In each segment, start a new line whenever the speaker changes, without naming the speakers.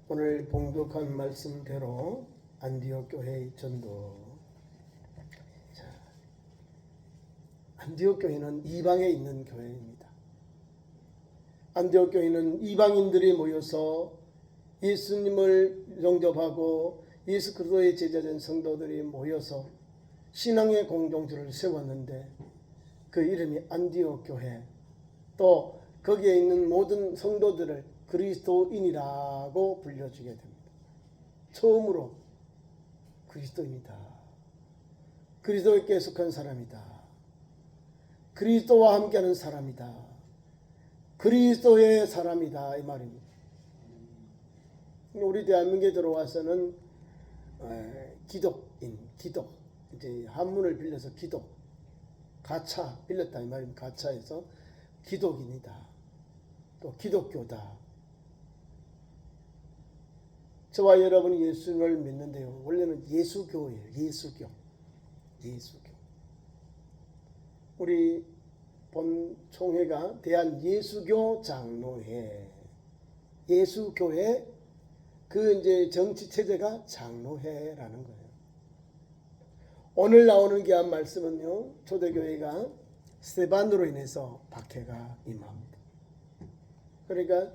오늘 봉독한 말씀대로 안디옥 교회의 전도. 자, 안디옥 교회는 이방에 있는 교회입니다. 안디옥 교회는 이방인들이 모여서 예수님을 영접하고 예수 그리스도의 제자된 성도들이 모여서 신앙의 공동체를 세웠는데 그 이름이 안디옥 교회, 또 거기에 있는 모든 성도들을 그리스도인이라고 불려주게 됩니다. 처음으로 그리스도인이다, 그리스도께 속한 사람이다, 그리스도와 함께하는 사람이다, 그리스도의 사람이다, 이 말입니다. 우리 대한민국에 들어와서는 기독인, 기독, 이제 한문을 빌려서 기독, 가차 빌렸다 이 말입니다. 가차에서 기독인이다, 또 기독교다. 저와 여러분이 예수를 믿는데요, 원래는 예수교예요. 예수교. 우리 본 총회가 대한예수교 장로회, 예수교회, 그 이제 정치 체제가 장로회라는 거예요. 오늘 나오는 귀한 말씀은요, 초대교회가 스데반으로 인해서 박해가 임합니다. 그러니까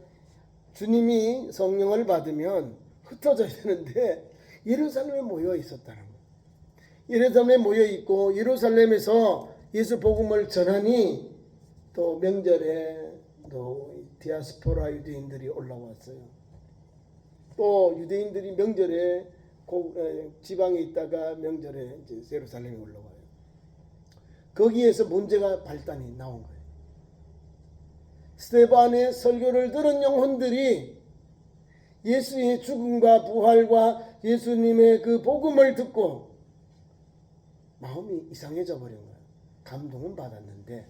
주님이 성령을 받으면 흩어져야 되는데 예루살렘에 모여 있었다는 거예요. 예루살렘에 모여 있고 예루살렘에서 예수 복음을 전하니 또 명절에 또 디아스포라 유대인들이 올라왔어요. 또 유대인들이 명절에 지방에 있다가 명절에 이제 예루살렘에 올라와요. 거기에서 문제가 발단이 나온 거예요. 스데반의 설교를 들은 영혼들이 예수의 죽음과 부활과 예수님의 그 복음을 듣고 마음이 이상해져 버린 거예요. 감동은 받았는데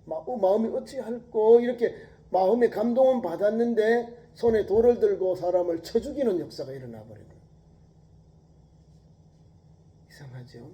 마음이 어찌 할꼬, 이렇게 마음에 감동은 받았는데 손에 돌을 들고 사람을 쳐 죽이는 역사가 일어나 버린 거예요. 이상하죠?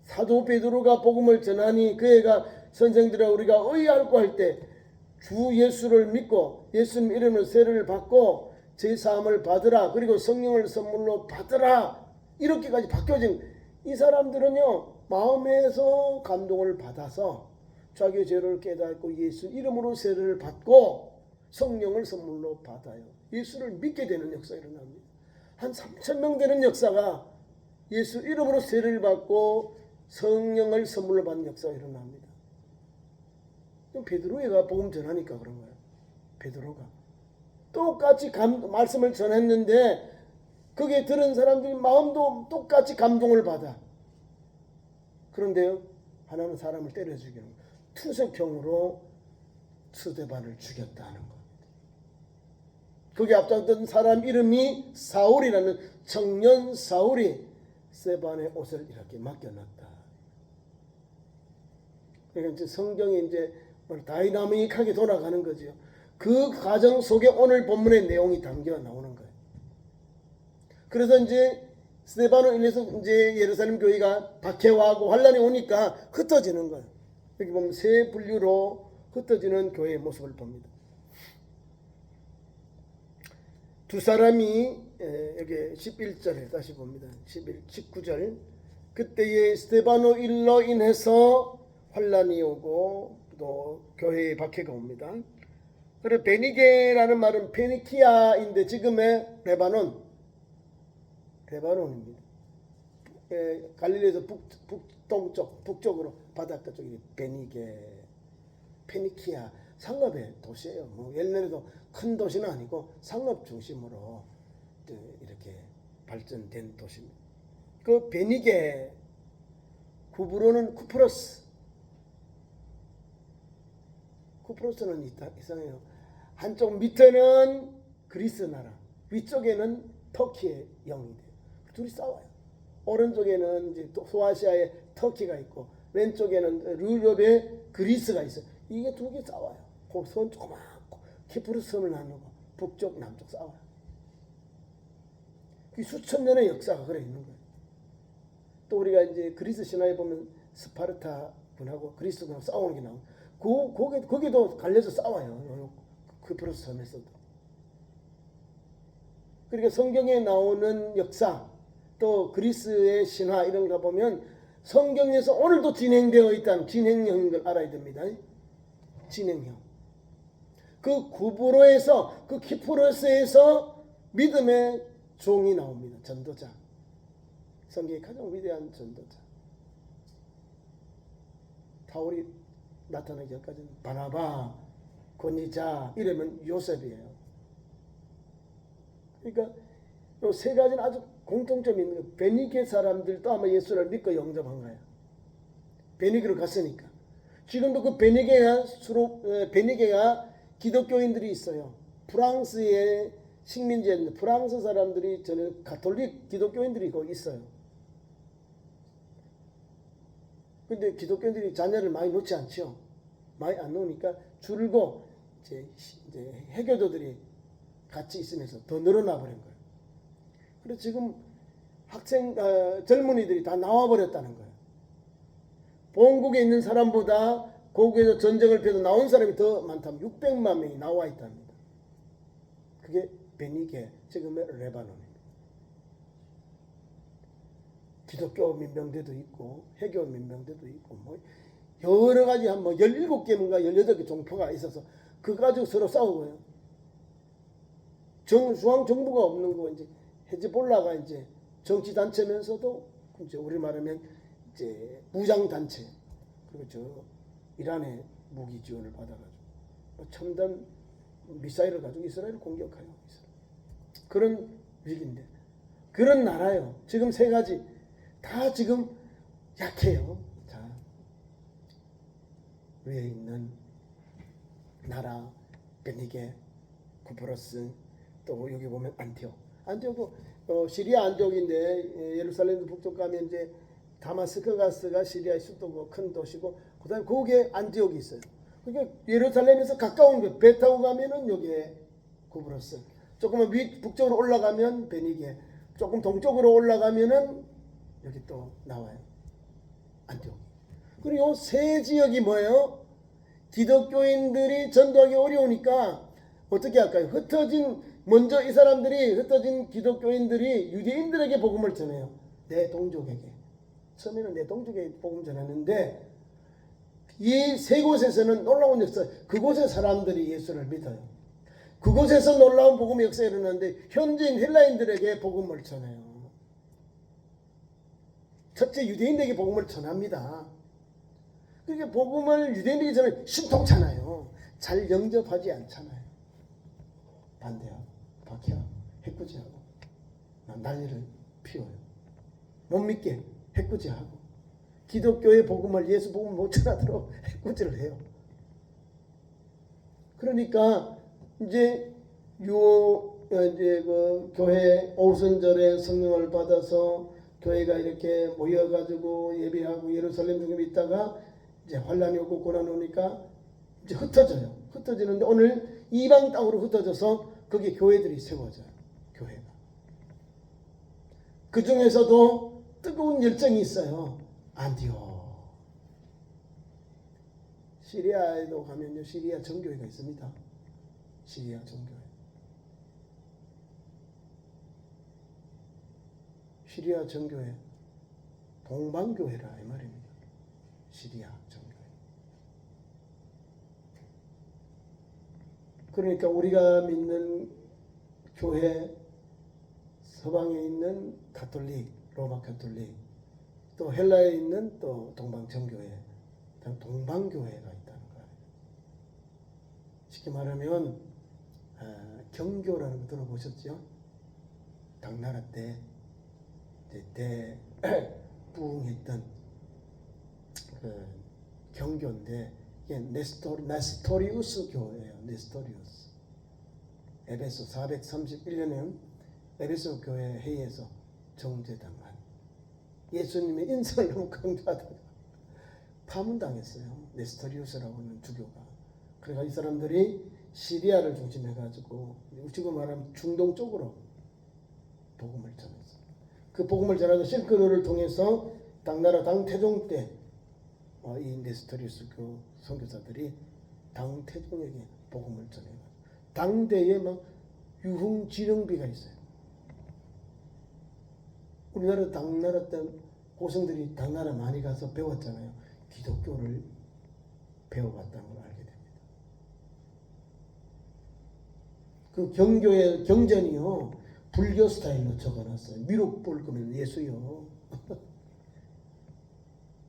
사도 베드로가 복음을 전하니 그 애가 선생들아 우리가 의할고 할 때 주 예수를 믿고 예수님 이름으로 세례를 받고 제사함을 받으라, 그리고 성령을 선물로 받으라, 이렇게까지 바뀌어진 이 사람들은요, 마음에서 감동을 받아서 자기의 죄를 깨닫고 예수 이름으로 세례를 받고 성령을 선물로 받아요. 예수를 믿게 되는 역사가 일어납니다. 한 3,000명 되는 역사가 예수 이름으로 세례를 받고 성령을 선물로 받는 역사가 일어납니다. 베드로가 복음 전하니까 그런 거예요. 베드로가 똑같이 말씀을 전했는데 거기에 들은 사람들이 마음도 똑같이 감동을 받아. 그런데요, 하나는 사람을 때려 죽이는 거예요. 투석형으로 스데반을 죽였다는 겁니다. 거기 앞장던 사람 이름이 사울이라는 청년 사울이 스데반의 옷을 이렇게 맡겨놨다. 그러니까 이제 성경이 이제 다이나믹하게 돌아가는 거죠. 그 과정 속에 오늘 본문의 내용이 담겨 나오는 거예요. 그래서 이제 스데반으로 인해서 이제 예루살렘 교회가 박해와하고 환란이 오니까 흩어지는 거예요. 여기 보면 세 분류로 흩어지는 교회의 모습을 봅니다. 두 사람이 여기 11절에 다시 봅니다. 19절 그때에 스데바노 일로 인해서 환란이 오고 또 교회의 박해가 옵니다. 그리고 베니게라는 말은 페니키아인데 지금의 레바논입니다. 갈릴리에서 북동쪽, 북쪽으로 바닷가 쪽이 베니게, 페니키아 상업의 도시예요. 뭐 옛날에도 큰 도시는 아니고 상업 중심으로 이렇게 발전된 도시입니다. 그 베니게 구브로는 쿠프로스는 이상해요. 한쪽 밑에는 그리스 나라, 위쪽에는 터키의 영이 돼요. 둘이 싸워요. 오른쪽에는 이제 소아시아의 터키가 있고 왼쪽에는 유럽의 그리스가 있어요. 이게 두 개 싸워요. 손 조그맣고 키프로스 섬을 나누고 북쪽 남쪽 싸워요. 그 수천 년의 역사가 그래 있는 거예요. 또 우리가 이제 그리스 신화에 보면 스파르타 군하고 그리스 군하고 싸우는 게 나오고 거기도 갈려서 싸워요. 쿠프로스 섬에서도. 그러니까 성경에 나오는 역사 또 그리스의 신화 이런 거 보면 성경에서 오늘도 진행되어 있다는 진행형인 걸 알아야 됩니다. 진행형. 그 구브로에서 그 키프로스에서 믿음의 종이 나옵니다. 전도자. 성경의 가장 위대한 전도자. 바울이 나타나기 전까지는 바나바, 고니자 이러면 요셉이에요. 그러니까 이 세 가지는 아주 공통점이 있는 거예요. 베니게 사람들도 아마 예수를 믿고 영접한 거예요. 베니게로 갔으니까. 지금도 그 베니게가 기독교인들이 있어요. 프랑스의 식민지였는데 프랑스 사람들이 저는 가톨릭 기독교인들이 거기 있어요. 근데 기독교인들이 자녀를 많이 놓지 않죠. 많이 안 놓으니까 줄고 이제 해교도들이 같이 있으면서 더 늘어나 버린 거예요. 그래서 지금 젊은이들이 다 나와버렸다는 거예요. 본국에 있는 사람보다 고국에서 전쟁을 펴서 나온 사람이 더 많다면 600만 명이 나와 있답니다. 그게 베니게, 지금의 레바논입니다. 기독교 민병대도 있고 해교 민병대도 있고 뭐 여러 가지 한 뭐 17개인가 18개 종표가 있어서 그거 가지고 서로 싸우고요. 중앙 정부가 없는 거 이제 헤즈볼라가 이제 정치 단체면서도 이제 우리 말하면 이제 무장 단체. 그리고 저 이란의 무기 지원을 받아가지고 첨단 미사일을 가지고 이스라엘을 공격해요. 그런 위기인데 그런 나라요. 지금 세 가지 다 지금 약해요. 자, 위에 있는 나라 베니게, 쿠프로스, 또 여기 보면 안티옥도 시리아 안티옥인데 예루살렘 북쪽 가면 이제 다마스커스가 시리아의 수도고 큰 도시고 그다음에 거기에 안티옥이 있어요. 그러니까 예루살렘에서 가까운 거 배 타고 가면은 여기에 쿠프로스, 조금만 북쪽으로 올라가면 베니게, 조금 동쪽으로 올라가면은 여기 또 나와요. 안티옥. 그리고 세 지역이 뭐예요? 기독교인들이 전도하기 어려우니까 어떻게 할까요? 먼저 이 사람들이 흩어진 기독교인들이 유대인들에게 복음을 전해요. 내 동족에게. 처음에는 내 동족에게 복음 전했는데 이 세 곳에서는 놀라운 역사, 그곳의 사람들이 예수를 믿어요. 그곳에서 놀라운 복음 역사가 일어나는데 현지인 헬라인들에게 복음을 전해요. 첫째 유대인들에게 복음을 전합니다. 그러니까 복음을 유대인들에게 전하면 신통찮아요. 잘 영접하지 않잖아요. 반대하고 박해하고 해꾸지하고 난리를 피워요. 못 믿게 해꾸지하고 기독교의 복음을 예수 복음을 못 전하도록 해꾸지를 해요. 그러니까 이제 그 교회 오순절에 성령을 받아서 교회가 이렇게 모여가지고 예배하고 예루살렘 중에 있다가 이제 환란이 오고 고난 오니까 이제 흩어져요. 흩어지는데 오늘 이방 땅으로 흩어져서 거기 교회들이 세워져요. 교회가. 그 중에서도 뜨거운 열정이 있어요. 안티옥. 시리아에도 가면요, 시리아 정교회가 있습니다. 시리아 정교회. 시리아 정교회, 동방교회라 이 말입니다. 시리아 정교회. 그러니까 우리가 믿는 교회, 서방에 있는 가톨릭, 로마 가톨릭, 또 헬라에 있는 또 동방 정교회, 동방교회가 있다는 거예요. 쉽게 말하면 경교라는 거 들어보셨죠? 당나라 때 부흥했던 그 경교인데 이게 네스토리우스 교회예요. 네스토리우스. 에베소 431년에 에베소 교회 회의에서 정죄당한 예수님의 인성을 너무 강조하다가 파문당했어요. 네스토리우스라고 하는 주교가. 그래서 이 사람들이 시리아를 중심해가지고 지금 말하면 중동 쪽으로 복음을 전했어요. 그 복음을 전하던 실크로를 통해서 당나라 당태종 때 이 네스토리우스 교 선교사들이 당태종에게 복음을 전해요. 당대에 막 유흥지령비가 있어요. 우리나라 당나라 때 고승들이 당나라 많이 가서 배웠잖아요. 기독교를 배워봤다는 걸 알게 됩니다. 그 경교의 경전이요, 불교 스타일로 적어놨어요. 미륵 볼 거면 예수요.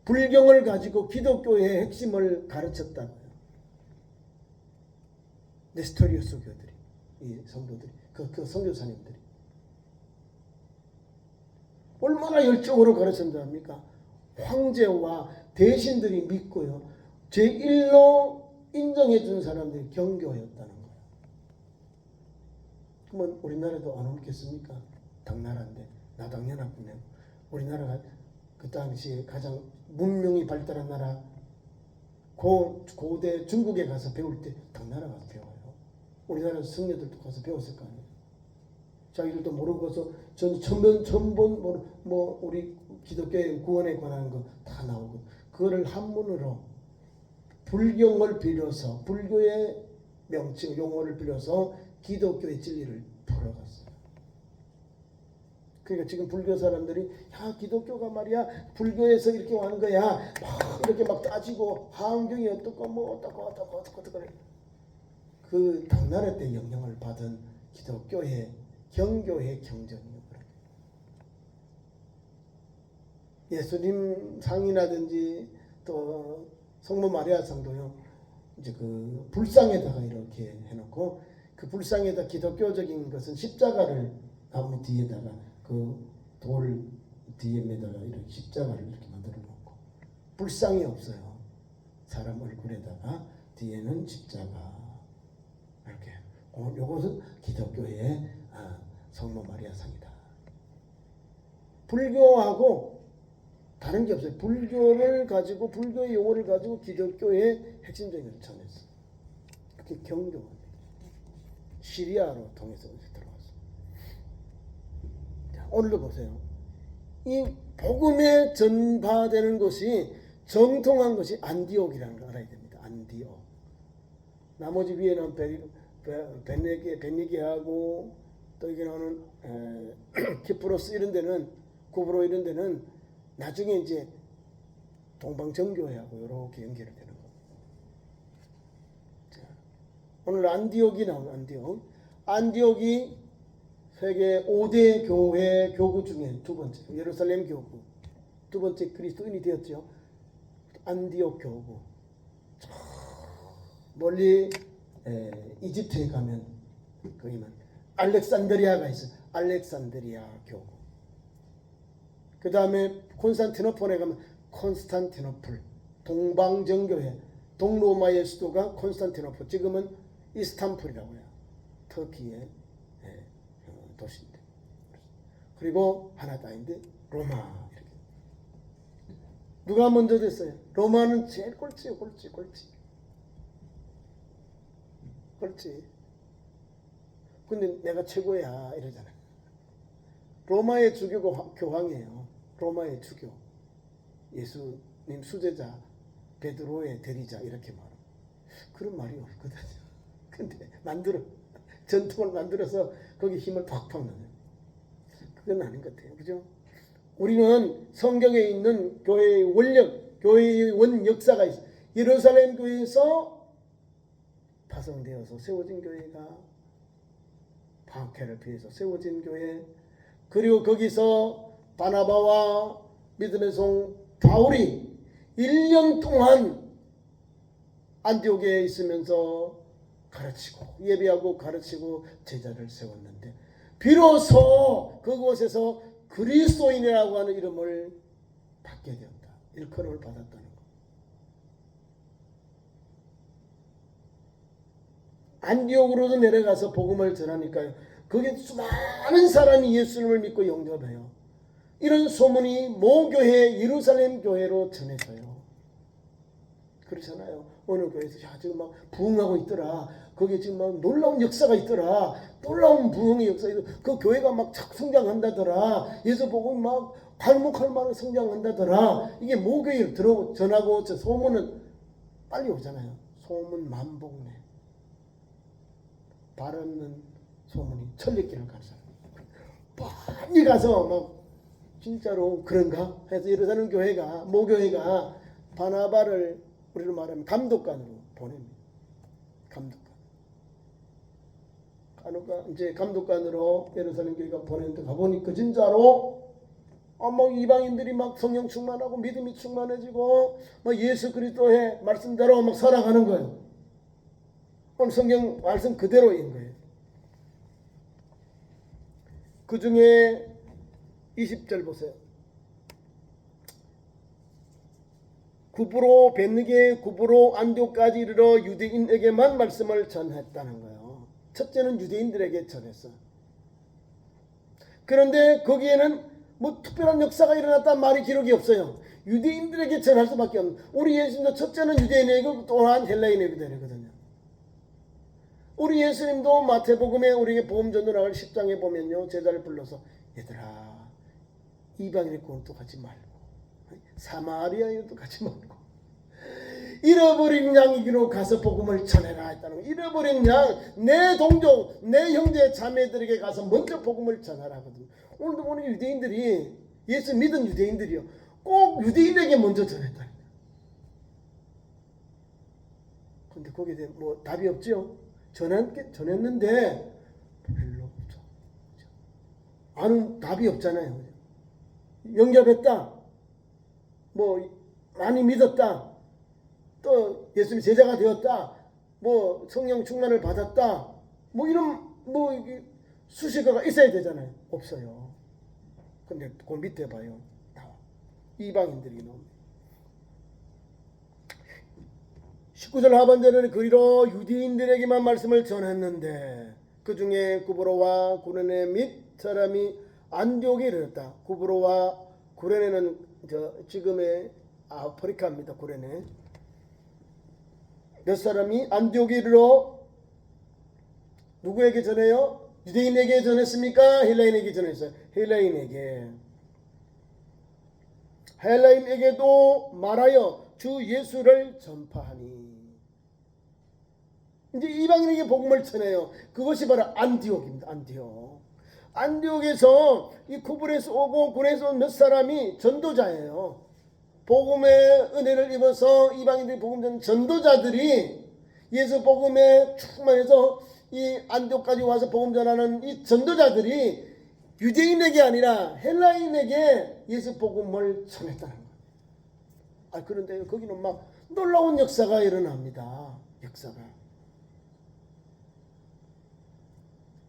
불경을 가지고 기독교의 핵심을 가르쳤다고요. 네스토리우스 교들이, 이 성도들이, 그 선교사님들이 얼마나 열정으로 가르친답니까? 황제와 대신들이 믿고요, 제1로 인정해 준 사람들이 경교였다는 거예요. 그러면 우리나라도 안 옮겠습니까? 당나라인데 나당연하군요. 우리나라가 그 당시에 가장 문명이 발달한 나라, 고대 중국에 가서 배울 때 당나라 가서 배워요. 우리나라 성녀들도 가서 배웠을 거 아니에요. 자기들도 모르고서 전 처음 본 우리 기독교의 구원에 관한 거 다 나오고, 그거를 한문으로 불경을 빌려서, 불교의 명칭 용어를 빌려서 기독교의 진리를 풀어갔어요. 그러니까 지금 불교 사람들이 야, 기독교가 말이야 불교에서 이렇게 하는 거야 막 이렇게 막 따지고 하은경이 어떻고 뭐 어떻고 그 당나라 때 영향을 받은 기독교의 경교의 경전이요. 예수님 상이라든지 또 성모 마리아 상도요, 이제 그 불상에다가 이렇게 해놓고, 그 불상에다 기독교적인 것은 십자가를 나무 뒤에다가 그 돌 뒤에다가 이렇게 십자가를 이렇게 만들어 놓고, 불상이 없어요. 사람 얼굴에다가 뒤에는 십자가 이렇게. 요것은 기독교의 성모 마리아 상이다. 불교하고 다른 게 없어요. 불교를 가지고, 불교의 용어를 가지고 기독교의 핵심적인 걸 전했어. 그게 경교입니다. 시리아로 통해서 들어왔어. 자, 오늘도 보세요. 이 복음에 전파되는 것이 정통한 것이 안디옥이라는 걸 알아야 됩니다. 안디옥. 나머지 위에는 베네게하고 또 이게 나오는 키프로스 이런 데는, 구브로 이런 데는 나중에 이제 동방정교회하고 이렇게 연결이 되는 겁니다. 자, 오늘 안디옥이 나오는 안디옥이 세계 5대 교회 교구 중에 두 번째, 예루살렘 교구 두 번째 그리스도인이 되었죠. 안디옥 교구. 멀리 이집트에 가면 거기만 알렉산드리아가 있어요. 알렉산드리아 교구. 그 다음에 콘스탄티노플에 가면 콘스탄티노플 동방정교회, 동로마의 수도가 콘스탄티노플, 지금은 이스탄불이라고 해요. 터키의 도시인데. 그리고 하나 더 있는데 로마. 이렇게. 누가 먼저 됐어요? 로마는 제일 꼴찌예요. 꼴찌. 근데 내가 최고야 이러잖아요. 로마의 주교가 교황이에요. 로마의 주교, 예수님 수제자, 베드로의 대리자 이렇게 말합니다. 그런 말이 없거든요. 근데 전통을 만들어서 거기 힘을 팍팍 넣어요. 그건 아닌 것 같아요. 그죠? 우리는 성경에 있는 교회의 원력, 교회의 원 역사가 있어요. 예루살렘 교회에서 파송되어서 세워진 교회가, 박해를 피해서 세워진 교회, 그리고 거기서 바나바와 믿음의 종 바울이 1년 동안 안디옥에 있으면서 가르치고 예배하고 가르치고 제자를 세웠는데, 비로소 그곳에서 그리스도인이라고 하는 이름을 받게 되었다. 일컬음을 받았다는 것. 안디옥으로도 내려가서 복음을 전하니까요, 거기에 수많은 사람이 예수님을 믿고 영접해요. 이런 소문이 모교회 예루살렘 교회로 전해져요. 그렇잖아요. 어느 교회에서 야 지금 막 부흥하고 있더라. 거기에 지금 막 놀라운 역사가 있더라. 놀라운 부흥의 역사. 그 교회가 막 성장한다더라. 예수 보고 막 발목할 만한 성장한다더라. 이게 모교회를 전하고 저 소문은 빨리 오잖아요. 소문 만복네. 발 없는 소문이 천리길을 가는 사람. 빨리 가서 막 진짜로 그런가 해서 예루살렘 교회가 모교회가 바나바를 우리로 말하면 감독관으로 보냅니다. 이제 감독관으로 예루살렘 교회가 보냈는데 가보니 그 진짜로 막 이방인들이 막 성령 충만하고 믿음이 충만해지고 막 예수 그리스도의 말씀대로 막 살아가는 거예요. 오늘 성경 말씀 그대로인 거예요. 그 중에 20절 보세요. 구브로 베느게 구브로 안디옥까지 이르러 유대인에게만 말씀을 전했다는 거예요. 첫째는 유대인들에게 전했어. 그런데 거기에는 뭐 특별한 역사가 일어났다는 말이 기록이 없어요. 유대인들에게 전할 수밖에 없는. 우리 예수님도 첫째는 유대인에게 또한 헬라인에게 되거든요. 우리 예수님도 마태복음에 우리에게 복음 전도를 10장에 보면요, 제자를 불러서 얘들아 이방인의 공도 가지 말고 사마리아에도 가지 말고 잃어버린 양이기로 가서 복음을 전해라 했다는 거예요. 잃어버린 양, 내 동족, 내 형제 자매들에게 가서 먼저 복음을 전하라 하거든요. 오늘도 보는 유대인들이, 예수 믿은 유대인들이요, 꼭 유대인에게 먼저 전했다는 거예요. 근데 거기에 대해 뭐 답이 없죠. 전했는데 별로 없죠. 아는 답이 없잖아요. 영접했다, 뭐 많이 믿었다, 또 예수님 제자가 되었다, 뭐 성령 충만을 받았다, 뭐 이런 뭐 수식어가 있어야 되잖아요. 없어요. 근데 그 밑에 봐요, 나와. 이방인들이 나옵니다. 19절 하반절에는 그리로 유대인들에게만 말씀을 전했는데 그 중에 구브로와 구레네 및 사람이 안디옥에 이르렀다. 구브로와 구레네는 지금의 아프리카입니다. 구레네. 몇 사람이 안디옥에 이르러 누구에게 전해요? 유대인에게 전했습니까? 헬라인에게 전했어요. 헬라인에게도 말하여 주 예수를 전파하니. 이제 이방인에게 복음을 전해요. 그것이 바로 안디옥입니다. 안디옥에서 이 구브에서 오고 구레에서 온 몇 사람이 전도자예요. 복음의 은혜를 입어서 이방인들이 복음 전하는 전도자들이 예수 복음에 충만해서 이 안디옥까지 와서 복음 전하는 이 전도자들이 유대인에게 아니라 헬라인에게 예수 복음을 전했다는 거예요. 그런데 거기는 막 놀라운 역사가 일어납니다. 역사가.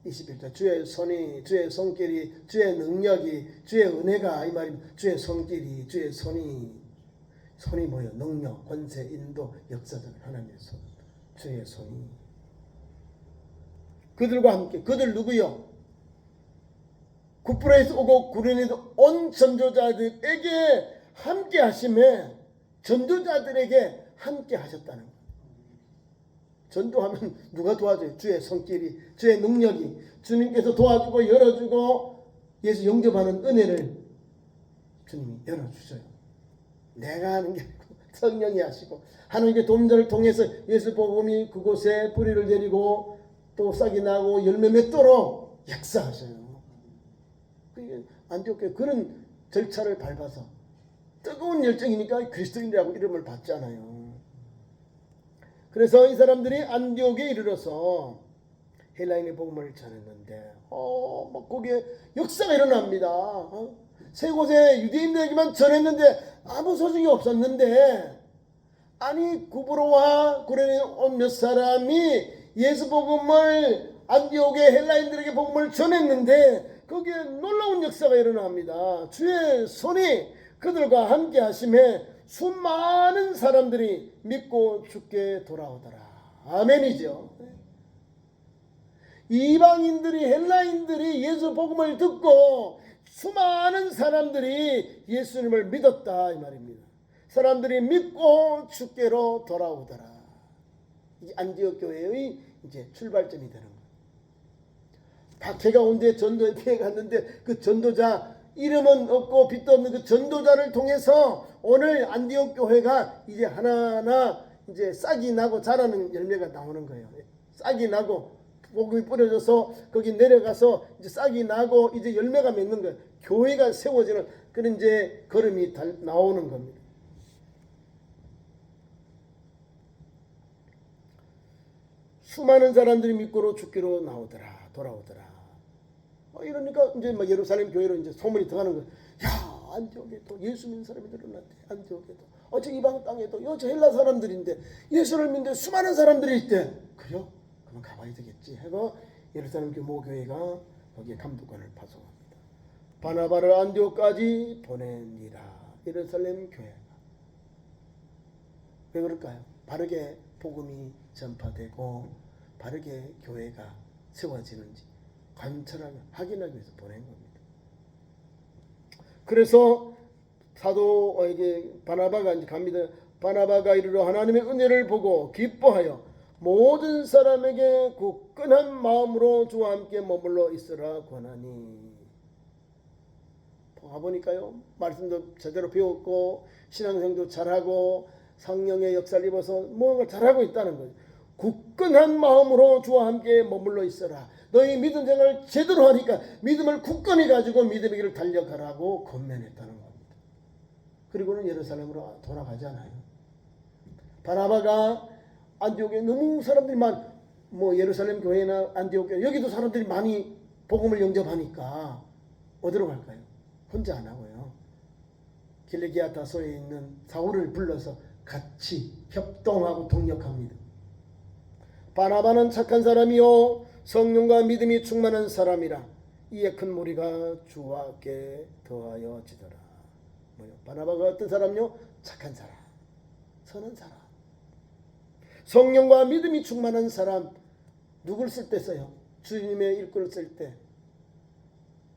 21절 주의 손이, 주의 손길이, 주의 능력이, 주의 은혜가, 이 말입니다. 주의 손길이, 주의 손이 뭐예요? 능력, 권세, 인도, 역사적 하나님의 손, 주의 손이 그들과 함께. 그들 누구요? 구브로에서 오고 구레네에서 온 전도자들에게 함께 하심에, 전도자들에게 함께 하셨다는 거예요. 전도하면 누가 도와줘요? 주의 손길이, 주의 능력이, 주님께서 도와주고 열어주고 예수 영접하는 은혜를 주님이 열어주셔요. 내가 하는 게 아니고 성령이 하시고, 하나님의 도움자를 통해서 예수 복음이 그곳에 뿌리를 내리고 또 싹이 나고 열매 맺도록 역사하셔요. 안디옥교회 그런 절차를 밟아서 뜨거운 열정이니까 그리스도인이라고 이름을 받잖아요. 그래서 이 사람들이 안디옥에 이르러서 헬라인의 복음을 전했는데 막 거기에 역사가 일어납니다. 세 곳에 유대인들에게만 전했는데 아무 소식이 없었는데, 아니 구브로와 구레네 온 몇 사람이 예수 복음을 안디옥의 헬라인들에게 복음을 전했는데 거기에 놀라운 역사가 일어납니다. 주의 손이 그들과 함께 하심에 수많은 사람들이 믿고 주께 돌아오더라. 아멘이죠. 이방인들이, 헬라인들이 예수 복음을 듣고 수많은 사람들이 예수님을 믿었다 이 말입니다. 사람들이 믿고 주께로 돌아오더라. 이 안디옥 교회의 이제 출발점이 되는 거예요. 박해가 온데 전도에 피해 갔는데 그 전도자, 이름은 없고 빛도 없는 그 전도자를 통해서 오늘 안디옥 교회가 이제 하나하나 이제 싹이 나고 자라는 열매가 나오는 거예요. 싹이 나고 복음이 뿌려져서 거기 내려가서 이제 싹이 나고 이제 열매가 맺는 거예요. 교회가 세워지는 그런 이제 걸음이 나오는 겁니다. 수많은 사람들이 믿고로 죽기로 돌아오더라. 이러니까 이제 막 예루살렘 교회로 이제 소문이 들어가는 거예요. 야, 안디옥에도 예수 믿는 사람이 늘어났대. 안디옥에도 저 이방 땅에도 저 헬라 사람들인데 예수를 믿는데 수많은 사람들이 있대. 그래요? 그럼 가봐야 되겠지 하고 예루살렘 모교회가 거기에 감독관을 파송합니다. 바나바를 안디옥까지 보내니라. 예루살렘 교회가. 왜 그럴까요? 바르게 복음이 전파되고 바르게 교회가 세워지는지 관찰하고 확인하기 위해서 보낸 겁니다. 그래서 사도에게 바나바가 이제 갑니다. 바나바가 이르러 하나님의 은혜를 보고 기뻐하여 모든 사람에게 굳건한 마음으로 주와 함께 머물러 있으라 권하니. 가보니까요, 말씀도 제대로 배웠고 신앙생도 잘하고 성령의 역사를 입어서 뭔가 잘하고 있다는 거죠. 굳건한 마음으로 주와 함께 머물러 있어라. 너희 믿음 생활을 제대로 하니까 믿음을 굳건히 가지고 믿음의 길을 달려가라고 권면했다는 겁니다. 그리고는 예루살렘으로 돌아가잖아요. 바나바가 안디옥에 너무 사람들이 예루살렘 교회나 안디옥 교회 여기도 사람들이 많이 복음을 영접하니까 어디로 갈까요? 혼자 안 하고요. 길리기아 다소에 있는 사울을 불러서 같이 협동하고 동력합니다. 바나바는 착한 사람이요 성령과 믿음이 충만한 사람이라 이에 큰 무리가 주와 함께 더하여 지더라. 바나바가 어떤 사람요? 착한 사람, 선한 사람, 성령과 믿음이 충만한 사람. 누굴 쓸 때 써요? 주님의 일꾼을 쓸 때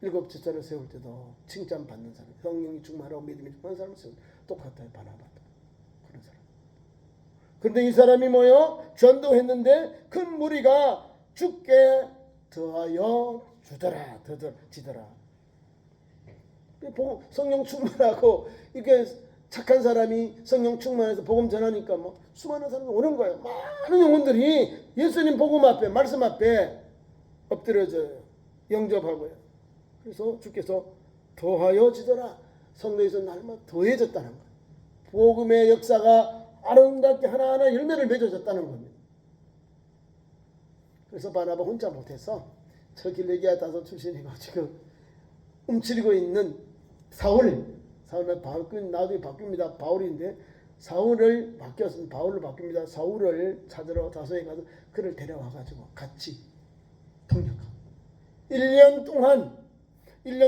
일곱 제자를 세울 때도 칭찬받는 사람, 성령이 충만하고 믿음이 충만한 사람을 세울 때 똑같아요. 바나바도 그런 사람. 근데 이 사람이 전도했는데 큰 무리가 죽게 더하여 지더라. 성령 충만하고 이렇게 착한 사람이 성령 충만해서 복음 전하니까 수많은 사람이 오는 거예요. 많은 영혼들이 예수님 복음 앞에 말씀 앞에 엎드려져요. 영접하고요. 그래서 주께서 더하여 지더라. 성도에서 날마다 더해졌다는 거예요. 복음의 역사가 아름답게 하나하나 열매를 맺어졌다는 겁니다. 그래서 바나바 혼자 못해서 저 길리기아 다소 출신이고 지금 움츠리고 있는 사울은 나중에 바뀝니다. 바울인데 바울로 바뀝니다. 사울을 찾으러 다소에 가서 그를 데려와가지고 같이 통역하고 1년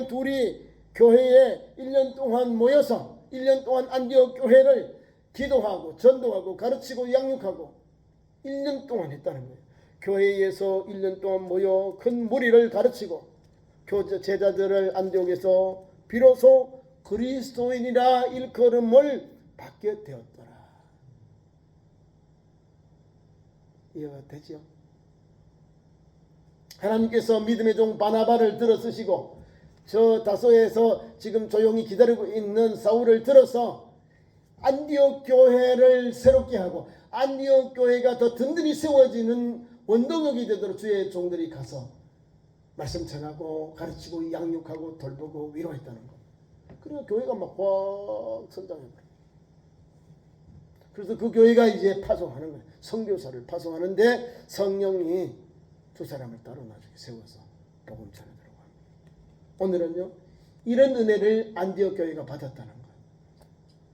둘이 교회에 1년 동안 모여서 1년 동안 안디옥 교회를 기도하고 전도하고 가르치고 양육하고 1년 동안 했다는 거예요. 교회에서 1년 동안 모여 큰 무리를 가르치고 제자들을 안디옥에서 비로소 그리스도인이라 일컬음을 받게 되었더라. 이해가 되죠? 하나님께서 믿음의 종 바나바를 들어 쓰시고 저 다소에서 지금 조용히 기다리고 있는 사울을 들어서 안디옥 교회를 새롭게 하고 안디옥 교회가 더 든든히 세워지는 원동력이 되도록 주의 종들이 가서 말씀 전하고 가르치고 양육하고 돌보고 위로했다는 것. 그리고 교회가 확 성장해버려요. 그래서 그 교회가 이제 파송하는 거예요. 선교사를 파송하는데 성령이 두 사람을 따로 나중에 세워서 복음 전하도록 합니다. 오늘은요 이런 은혜를 안디옥 교회가 받았다는 거예요.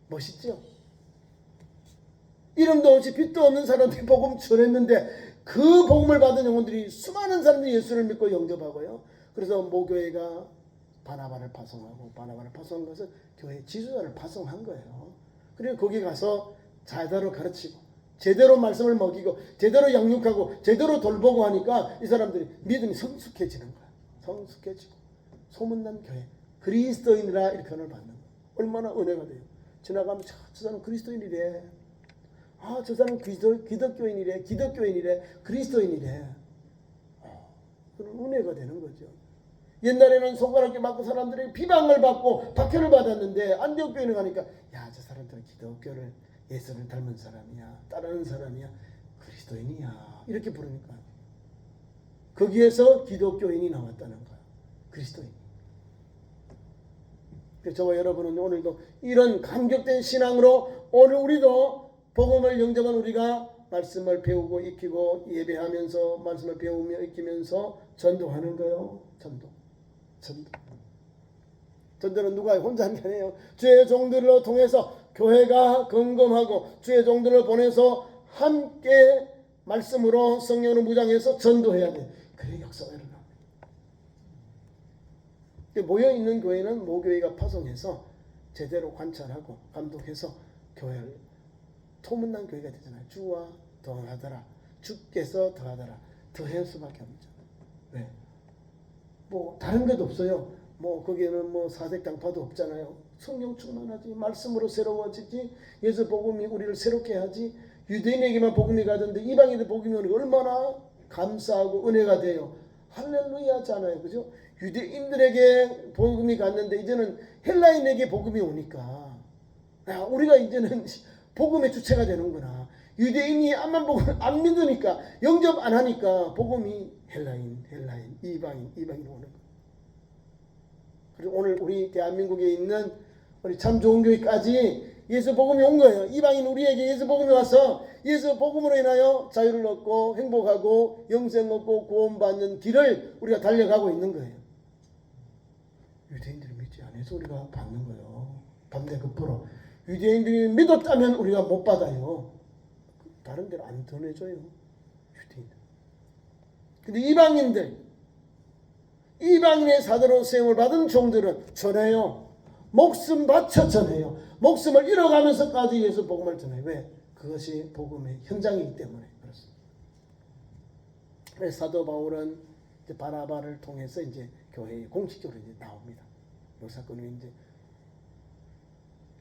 멋있죠? 이름도 없이 빛도 없는 사람들이 복음 전했는데 그 복음을 받은 영혼들이 수많은 사람들이 예수를 믿고 영접하고요. 그래서 모교회가 바나바를 파송하고 바나바를 파송한 것은 교회 지도자를 파송한 거예요. 그리고 거기 가서 제대로 가르치고 제대로 말씀을 먹이고 제대로 양육하고 제대로 돌보고 하니까 이 사람들이 믿음이 성숙해지는 거야. 성숙해지고 소문난 교회 그리스도인이라 일컬음을 받는 거야. 얼마나 은혜가 돼요. 지나가면 저 사람 그리스도인이래. 저 사람 기독교인이래. 그리스도인이래. 그런 은혜가 되는 거죠. 옛날에는 손가락질 맞고 사람들이 비방을 받고 박해를 받았는데 안디옥 교회에 가니까 저 사람들은 기독교를 예수를 닮은 사람이야. 따르는 사람이야. 그리스도인이야. 이렇게 부르니까 거기에서 기독교인이 나왔다는 거예요. 그리스도인. 저와 여러분은 오늘도 이런 감격된 신앙으로 오늘 우리도 복음을 영접한 우리가 말씀을 배우고 익히고 예배하면서 말씀을 배우며 익히면서 전도하는 거예요. 전도는 누가 혼자 하는 게 아니에요. 주의 종들을 통해서 교회가 건검하고 주의 종들을 보내서 함께 말씀으로 성령으로 무장해서 전도해야 돼. 그래 역사가 일어납니다. 모여있는 교회는 모교회가 파송해서 제대로 관찰하고 감독해서 교회를 소문난 교회가 되잖아요. 주와 더하더라. 주께서 더하더라. 더할 수밖에 없죠. 왜? 뭐 다른 것도 없어요. 뭐 거기에는 뭐 사색당파도 없잖아요. 성령 충만하지. 말씀으로 새로워지지. 예수 복음이 우리를 새롭게 하지. 유대인에게만 복음이 가던데 이방인들 복음이 오는 게 얼마나 감사하고 은혜가 돼요. 할렐루야 하잖아요. 그죠? 유대인들에게 복음이 갔는데 이제는 헬라인에게 복음이 오니까 우리가 이제는 복음의 주체가 되는구나. 유대인이 암만 복음을 안 믿으니까 영접 안 하니까 복음이 헬라인, 이방인 오는 거예요. 그리고 오늘 우리 대한민국에 있는 우리 참 좋은 교회까지 예수 복음이 온 거예요. 이방인 우리에게 예수 복음이 와서 예수 복음으로 인하여 자유를 얻고 행복하고 영생 얻고 구원받는 길을 우리가 달려가고 있는 거예요. 유대인들이 믿지 않아서 우리가 받는 거예요. 반대 급부로 유대인들이 믿었다면 우리가 못 받아요. 다른 데로 안 전해줘요. 유대인들. 근데 이방인의 사도로 세움을 받은 종들은 전해요. 목숨 바쳐 전해요. 목숨을 잃어가면서까지 예수 복음을 전해요. 왜? 그것이 복음의 현장이기 때문에 그렇습니다. 그래서 사도 바울은 이제 바나바를 통해서 이제 교회에 공식적으로 이제 나옵니다. 이 사건이 이제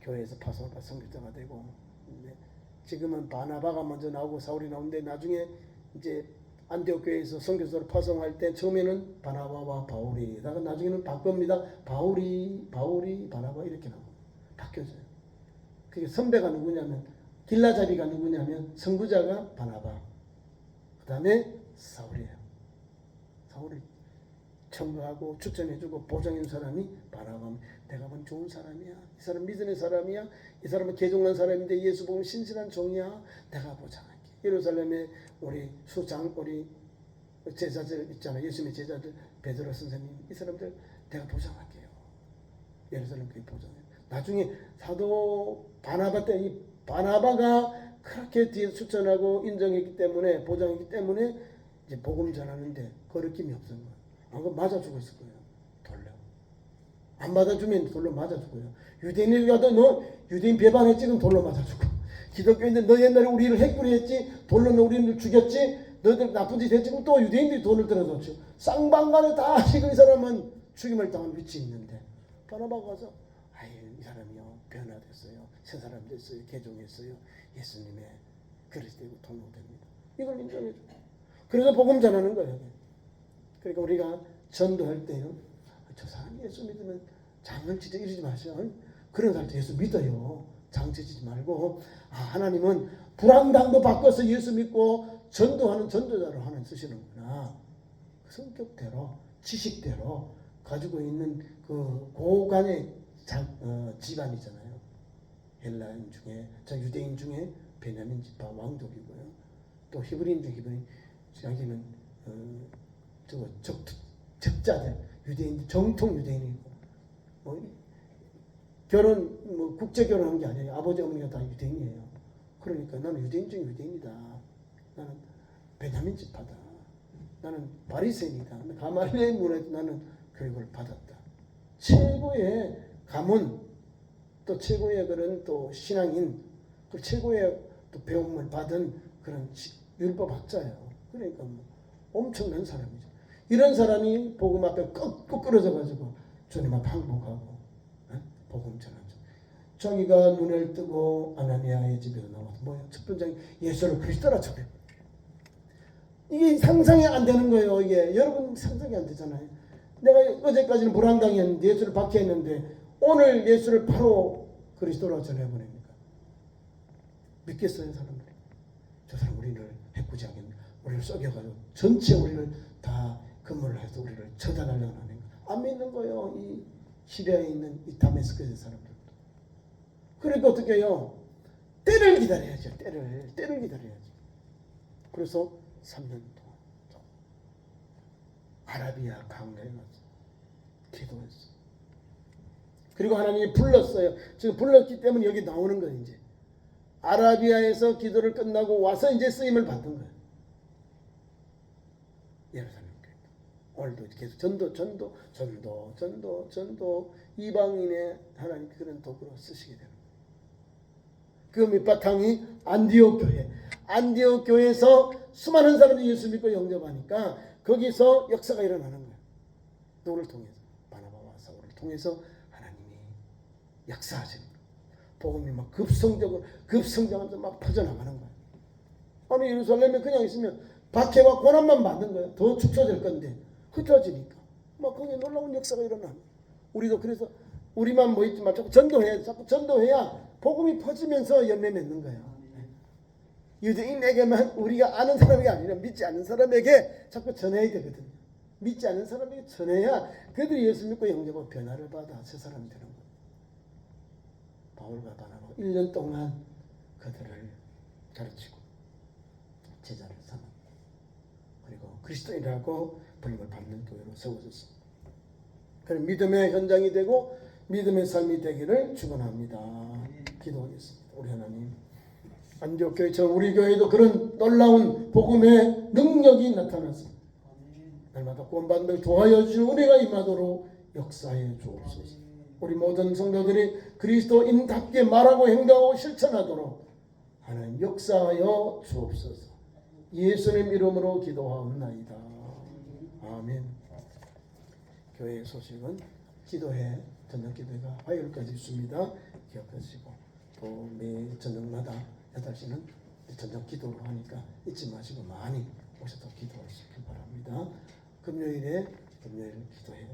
교회에서 파송과 선교자가 되고, 지금은 바나바가 먼저 나오고 사울이 나오는데 나중에 이제 안디옥 교회에서 선교사로 파송할 때 처음에는 바나바와 바울이다가 나중에는 바꿉니다. 바울이 바나바 이렇게 나옵니다. 바뀌어져요. 그게 선배가 누구냐면 길라잡이가 누구냐면 선구자가 바나바, 그 다음에 사울이에요. 사울을 청구하고 추천해주고 보장해준 사람이 바나바. 내가 본 좋은 사람이야. 이 사람 믿음의 사람이야. 이 사람은 개종한 사람인데 예수 보면 신실한 종이야. 내가 보장할게. 예루살렘에 우리 제자들 있잖아요. 예수님의 제자들 베드로 선생님, 이 사람들 내가 보장할게요. 예루살렘 교회 보장해요. 나중에 사도 바나바 때 이 바나바가 그렇게 뒤에 추천하고 인정했기 때문에 보장했기 때문에 이제 복음 전하는데 거리낌이 없는 거예요. 안 그러면 맞아 죽었을 거예요. 돌려. 안 맞아주면 돌로 맞아 죽어요. 유대인이 가도 너 유대인 배반했지 그럼 돌로 맞아 죽어. 기독교인들 너 옛날에 우리를 해꾸리했지, 돌로 너 우리를 죽였지, 너희들 나쁜 짓 했지, 그럼 또 유대인들이 돈을 들어줬죠. 쌍방간에 다 지금 이 사람은 죽임을 당한 위치에 있는데 바나바가 가서 이 사람이요 변화됐어요. 새 사람 됐어요. 개종했어요. 예수님의 그리스도이고 통로됩니다. 이걸 인정해줘. 그래서 복음 전하는 거예요. 그러니까 우리가 전도할 때요, 저 사람이 예수 믿으면 장난치자 이러지 마세요. 그런 사람 예수 믿어요. 장난치지 말고 하나님은 불안당도 바꿔서 예수 믿고 전도하는 전도자로 하나님 쓰시는구나. 그 성격대로 지식대로 가지고 있는 그 고간의 집안이잖아요. 헬라인 중에 유대인 중에 베냐민 지파 왕족이고요. 또 히브리인 중 히브리인 자기는 적자들 유대인 정통 유대인이고 결혼 국제 결혼한 게 아니에요. 아버지 어머니가 다 유대인이에요. 그러니까 나는 유대인 중 유대인이다. 나는 베냐민 지파다. 나는 바리새인이다. 가말리엘 문화에 나는 교육을 받았다. 최고의 가문, 또 최고의 그런 또 신앙인, 그 최고의 또 배움을 받은 그런 율법학자예요. 그러니까 엄청난 사람이죠. 이런 사람이 복음 앞에 꾹 끌어져 가지고 주님 앞에 항복하고 복음 전하죠. 자기가 눈을 뜨고 아나니아의 집에서 나와서 뭐야? 첫 번째 예수를 그리스도라 척해. 이게 상상이 안 되는 거예요. 이게 여러분 상상이 안 되잖아요. 내가 어제까지는 불안당했는데 예수를 박해했는데 오늘 예수를 바로 그리스도라고 전해버립니까? 믿겠어요 사람들이? 저 사람 우리를 해코지 하겠네. 우리를 썩여가지고 전체 우리를 다 찾아가려고 하는 거예요. 안 믿는 거예요. 이 시리아에 있는 이 다메스크의 사람들도. 그러니까 어떻게 해요? 때를 기다려야죠. 때를 기다려야죠. 그래서 3년 동안 아라비아 강가에 가서 기도했어요. 그리고 하나님이 불렀어요. 지금 불렀기 때문에 여기 나오는 거예요. 이제 아라비아에서 기도를 끝나고 와서 이제 쓰임을 받은 거예요. 예루살렘 교회. 오늘도 계속 전도 이방인의 하나님 그런 도구로 쓰시게 되는 거예요. 그 밑바탕이 안디옥 교회. 안디옥 교회에서 수많은 사람들이 예수 믿고 영접하니까 거기서 역사가 일어나는 거예요. 누구를 통해서? 바나바와 사울을 통해서 하나님이 역사하시는 거예요. 복음이 막 급성장하면서 막 퍼져나가는 거예요. 아니 예루살렘에 그냥 있으면 박해와 고난만 받는 거예요. 더 축소될 건데 흩어지니까 막 거기에 놀라운 역사가 일어나는 거예요. 우리도 그래서 우리만 모이지만 자꾸 전도해야 복음이 퍼지면서 열매 맺는 거예요. 유대인에게만 우리가 아는 사람이 아니라 믿지 않는 사람에게 자꾸 전해야 되거든요. 믿지 않는 사람에게 전해야 그들이 예수 믿고 영접하고 변화를 받아 새 사람이 되는 거예요. 바울과 바나바 1년 동안 그들을 가르치고 제자를 삼아 그리고 그리스도인이라고 불림을 받는 교회로 세워졌습니다. 그런 믿음의 현장이 되고 믿음의 삶이 되기를 축원합니다. 기도하겠습니다. 우리 하나님, 안디옥 교회처럼 우리 교회도 그런 놀라운 복음의 능력이 나타났습니다. 날마다 구원받는 도와여 주시는 은혜가 임하도록 역사해 주옵소서. 우리 모든 성도들이 그리스도인답게 말하고 행동하고 실천하도록 하나님 역사하여 주옵소서. 예수님 이름으로 기도하옵나이다. 아멘. 교회의 소식은 기도회, 저녁 기도회가 화요일까지 있습니다. 기억하시고 또 매 저녁마다 8시는 저녁 기도를 하니까 잊지 마시고 많이 오셔서 기도하시기 바랍니다. 금요일 기도회,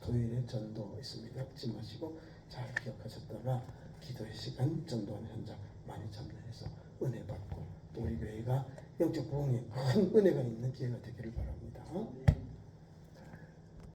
토요일에 전도 있습니다. 잊지 마시고 잘 기억하셨다가 기도의 시간, 전도하는 현장 많이 참여해서 은혜 받고 또 우리 교회가 영적 부흥에 큰 은혜가 있는 기회가 되기를 바랍니다.